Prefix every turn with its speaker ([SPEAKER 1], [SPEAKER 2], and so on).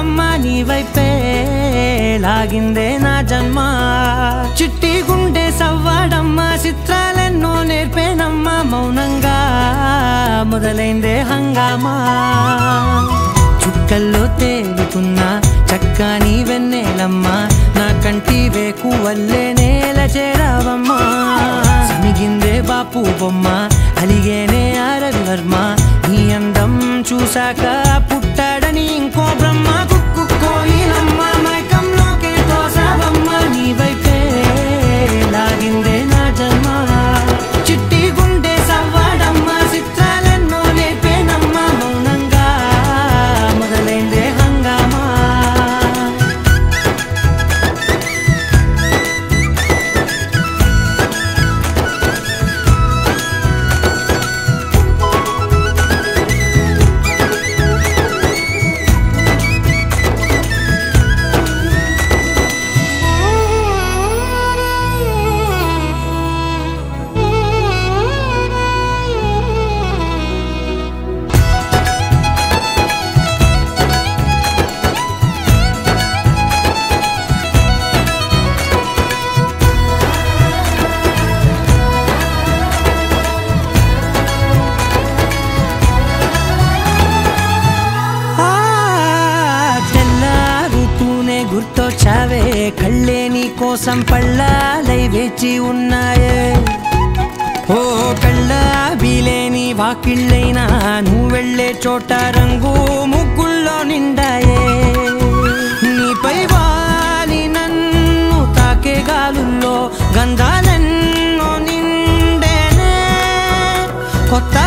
[SPEAKER 1] వచ్చావమ్మా నీ వైపే లాగిందే నా జన్మ చిట్టి గుండె సవ్వాడమ్మా చిత్రాలెన్నో నేర్పేనమ్మా మౌనంగా మొదలైందే హంగామా చుక్కల్లో తేలుతున్నా చక్కని వెన్నెలమ్మా నా కంటి వేకు వల్లే నేల చేరావమ్మా సమిగిందే బాపు బొమ్మ అలిగేనే రవివర్మ నీ అందం చూశాక పుట్టాడని ఇంకో బ్రహ్మ కుక్కు కోయిలమ్మ మైకంలోకే తోసావమ్మ నీ వైపే లాగిందే నా జన్మ చిట్టి గుండె సవ్వాడమ్మ చిత్రాలెన్నో నేర్పేనమ్మ మౌనంగా మొదలైందే హంగామా గుర్తొచ్చావే కళ్ళే నీ కోసం పళ్ళాలై వేచి ఉన్నాయే ఓ కళ్ళ వీలేని వాకిళ్ళైనా నువ్వు వెళ్ళే చోట రంగు ముగ్గుల్లో నిండాయే నీపై వాలి నన్ను తాకే గాలుల్లో గంధాలెన్నో నిండేనే కొత్త